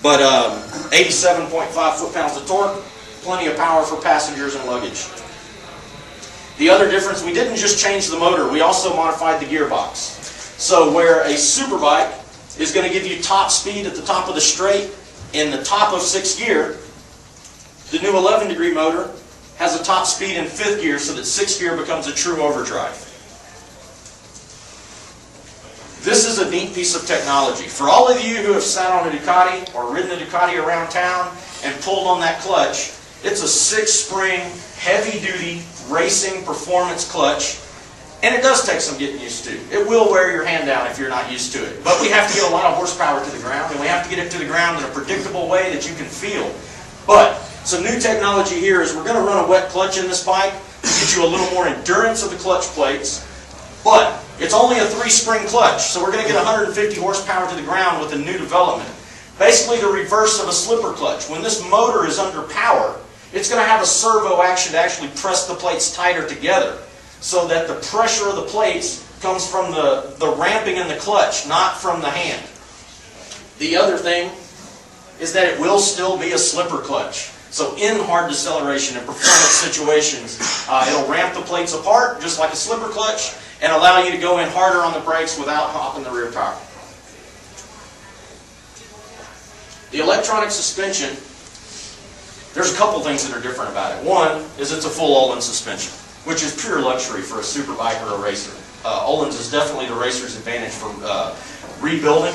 But 87.5 foot-pounds of torque, plenty of power for passengers and luggage. The other difference, we didn't just change the motor, we also modified the gearbox. So where a superbike is going to give you top speed at the top of the straight in the top of 6th gear, the new 11-degree motor has a top speed in 5th gear so that 6th gear becomes a true overdrive. This is a neat piece of technology. For all of you who have sat on a Ducati or ridden a Ducati around town and pulled on that clutch, it's a 6-spring, heavy-duty racing performance clutch, and it does take some getting used to. It will wear your hand down if you're not used to it. But we have to get a lot of horsepower to the ground, and we have to get it to the ground in a predictable way that you can feel. But some new technology here is we're going to run a wet clutch in this bike to get you a little more endurance of the clutch plates. But it's only a 3-spring clutch, so we're going to get 150 horsepower to the ground with a new development. Basically the reverse of a slipper clutch. When this motor is under power, it's going to have a servo action to actually press the plates tighter together, so that the pressure of the plates comes from the ramping in the clutch, not from the hand. The other thing is that it will still be a slipper clutch. So in hard deceleration and performance situations, it'll ramp the plates apart just like a slipper clutch and allow you to go in harder on the brakes without hopping the rear tire. The electronic suspension, there's a couple things that are different about it. One is it's a full Öhlins suspension, which is pure luxury for a superbike or a racer. Öhlins is definitely the racer's advantage for rebuilding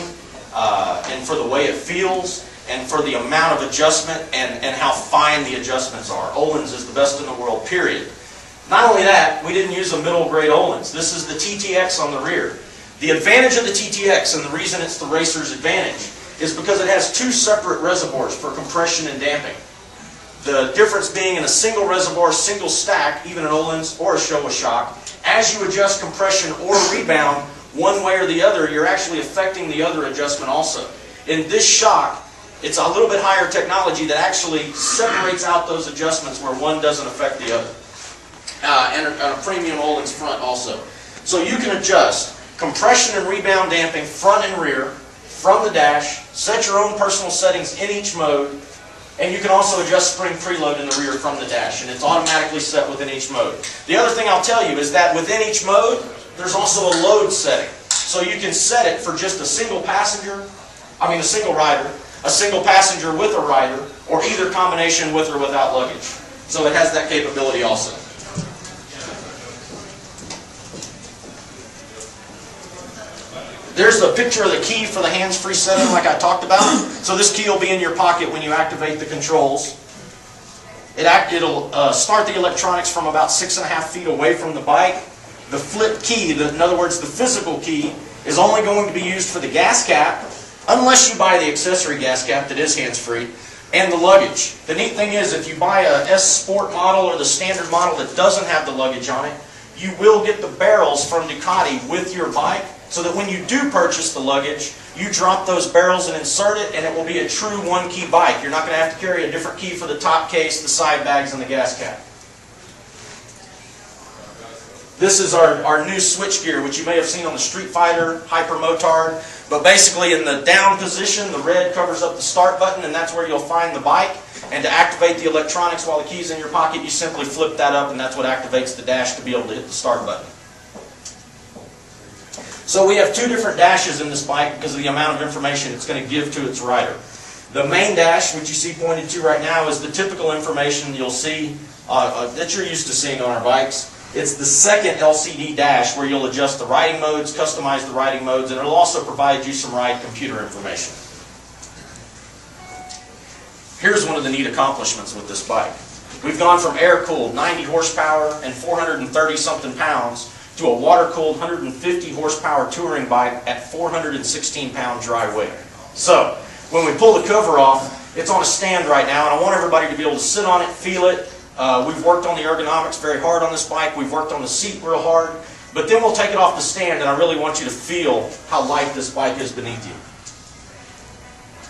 and for the way it feels and for the amount of adjustment and how fine the adjustments are. Öhlins is the best in the world, period. Not only that, we didn't use a middle grade Öhlins. This is the TTX on the rear. The advantage of the TTX, and the reason it's the racer's advantage, is because it has 2 separate reservoirs for compression and damping. The difference being in a single reservoir, single stack, even an Öhlins or a Showa shock, as you adjust compression or rebound one way or the other, you're actually affecting the other adjustment also. In this shock, it's a little bit higher technology that actually separates out those adjustments where one doesn't affect the other. And a premium Öhlins front also. So you can adjust compression and rebound damping front and rear from the dash, set your own personal settings in each mode, and you can also adjust spring preload in the rear from the dash, and it's automatically set within each mode. The other thing I'll tell you is that within each mode, there's also a load setting. So you can set it for just a single passenger, a single rider, a single passenger with a rider, or either combination with or without luggage. So it has that capability also. There's a picture of the key for the hands-free setting like I talked about. So this key will be in your pocket when you activate the controls. It'll start the electronics from about 6.5 feet away from the bike. The flip key, in other words the physical key, is only going to be used for the gas cap, unless you buy the accessory gas cap that is hands-free, and the luggage. The neat thing is, if you buy a S Sport model or the standard model that doesn't have the luggage on it, you will get the barrels from Ducati with your bike, so that when you do purchase the luggage, you drop those barrels and insert it, and it will be a true one-key bike. You're not going to have to carry a different key for the top case, the side bags, and the gas cap. This is our new switchgear, which you may have seen on the Street Fighter Hyper Motard. But basically in the down position, the red covers up the start button, and that's where you'll find the bike. And to activate the electronics while the key's in your pocket, you simply flip that up, and that's what activates the dash to be able to hit the start button. So we have 2 different dashes in this bike because of the amount of information it's going to give to its rider. The main dash, which you see pointed to right now, is the typical information you'll see that you're used to seeing on our bikes. It's the second LCD dash where you'll adjust the riding modes, customize the riding modes, and it'll also provide you some ride computer information. Here's one of the neat accomplishments with this bike. We've gone from air-cooled 90 horsepower and 430-something pounds to a water-cooled 150 horsepower touring bike at 416-pound dry weight. So, when we pull the cover off, it's on a stand right now, and I want everybody to be able to sit on it, feel it. We've worked on the ergonomics very hard on this bike. We've worked on the seat real hard. But then we'll take it off the stand, and I really want you to feel how light this bike is beneath you.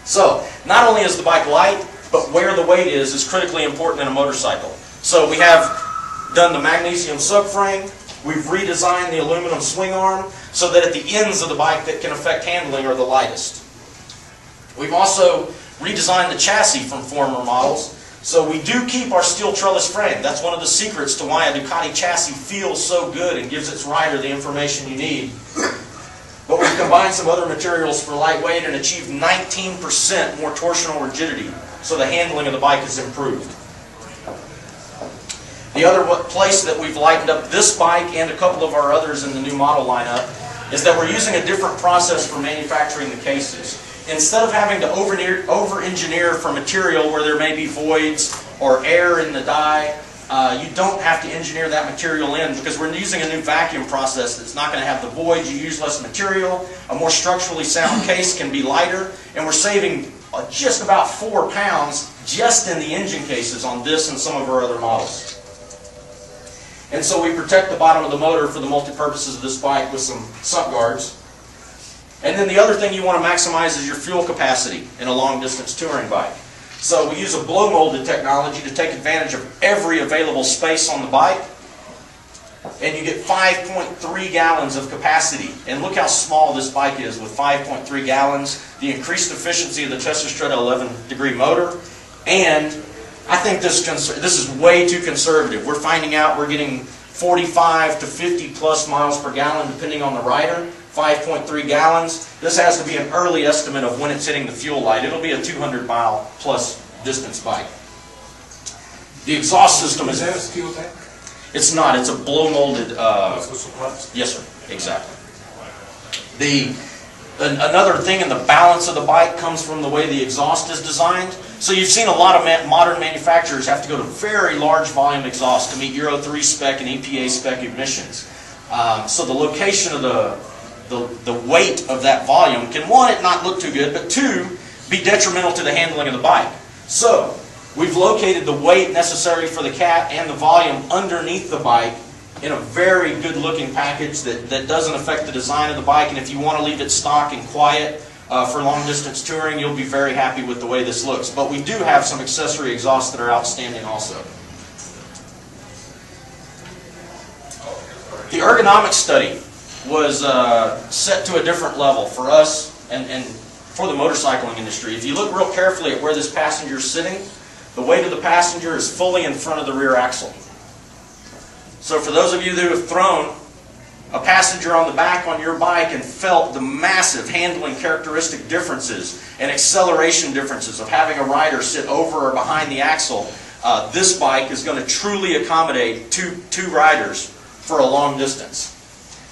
So, not only is the bike light, but where the weight is critically important in a motorcycle. So we have done the magnesium subframe. We've redesigned the aluminum swing arm so that at the ends of the bike that can affect handling are the lightest. We've also redesigned the chassis from former models. So we do keep our steel trellis frame. That's one of the secrets to why a Ducati chassis feels so good and gives its rider the information you need. But we've combined some other materials for lightweight and achieved 19% more torsional rigidity. So the handling of the bike is improved. The other place that we've lightened up this bike and a couple of our others in the new model lineup is that we're using a different process for manufacturing the cases. Instead of having to over-engineer for material where there may be voids or air in the die, you don't have to engineer that material in because we're using a new vacuum process that's not going to have the voids. You use less material, a more structurally sound case can be lighter, and we're saving just about 4 pounds just in the engine cases on this and some of our other models. And so we protect the bottom of the motor for the multi-purposes of this bike with some sump guards. And then the other thing you want to maximize is your fuel capacity in a long-distance touring bike. So we use a blow-molded technology to take advantage of every available space on the bike. And you get 5.3 gallons of capacity. And look how small this bike is with 5.3 gallons, the increased efficiency of the Multistrada 11-degree motor, and I think this is way too conservative. We're finding out we're getting 45 to 50 plus miles per gallon depending on the rider. 5.3 gallons. This has to be an early estimate of when it's hitting the fuel light. It'll be a 200 mile plus distance bike. The exhaust system is... Is that a steel tank? It's not. It's a blow molded... yes, sir. Exactly. Another thing in the balance of the bike comes from the way the exhaust is designed. So you've seen a lot of modern manufacturers have to go to very large volume exhaust to meet Euro 3 spec and EPA spec emissions. So the location of the weight of that volume can, one, it not look too good, but two, be detrimental to the handling of the bike. So we've located the weight necessary for the cat and the volume underneath the bike in a very good looking package that doesn't affect the design of the bike, and if you want to leave it stock and quiet for long distance touring, you'll be very happy with the way this looks. But we do have some accessory exhausts that are outstanding also. The ergonomics study was set to a different level for us and for the motorcycling industry. If you look real carefully at where this passenger is sitting, the weight of the passenger is fully in front of the rear axle. So for those of you who have thrown a passenger on the back on your bike and felt the massive handling characteristic differences and acceleration differences of having a rider sit over or behind the axle, this bike is going to truly accommodate two riders for a long distance.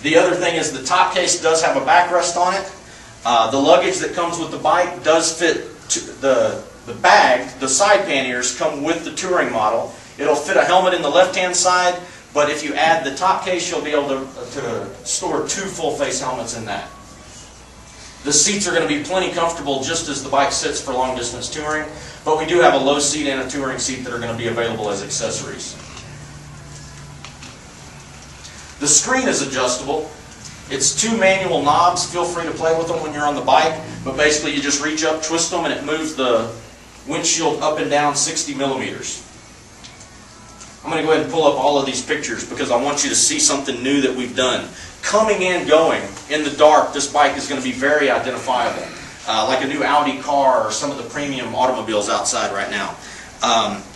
The other thing is the top case does have a backrest on it. The luggage that comes with the bike does fit the bag. The side panniers come with the touring model. It'll fit a helmet in the left-hand side, but if you add the top case, you'll be able to store 2 full-face helmets in that. The seats are going to be plenty comfortable just as the bike sits for long-distance touring, but we do have a low seat and a touring seat that are going to be available as accessories. The screen is adjustable. It's 2 manual knobs. Feel free to play with them when you're on the bike, but basically you just reach up, twist them, and it moves the windshield up and down 60 millimeters. I'm going to go ahead and pull up all of these pictures because I want you to see something new that we've done. Coming and going in the dark, this bike is going to be very identifiable, like a new Audi car or some of the premium automobiles outside right now.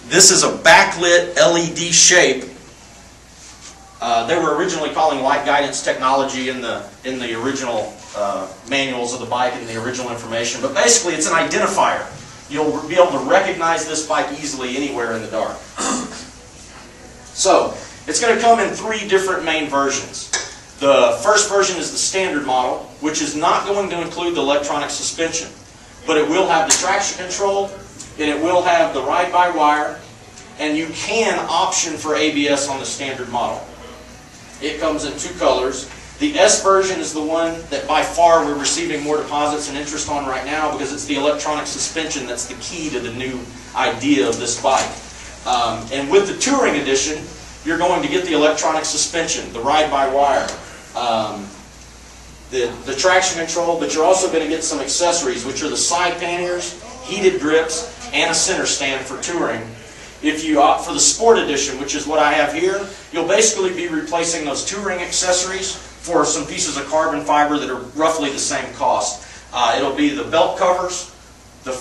This is a backlit LED shape. They were originally calling light guidance technology in the original manuals of the bike and the original information, but basically it's an identifier. You'll be able to recognize this bike easily anywhere in the dark. So, it's going to come in 3 different main versions. The first version is the standard model, which is not going to include the electronic suspension, but it will have the traction control, and it will have the ride-by-wire, and you can option for ABS on the standard model. It comes in 2 colors. The S version is the one that by far we're receiving more deposits and interest on right now because it's the electronic suspension that's the key to the new idea of this bike. And with the Touring Edition, you're going to get the electronic suspension, the ride-by-wire, the traction control, but you're also going to get some accessories, which are the side panniers, heated grips, and a center stand for touring. If you opt for the Sport Edition, which is what I have here, you'll basically be replacing those touring accessories for some pieces of carbon fiber that are roughly the same cost. It'll be the belt covers, the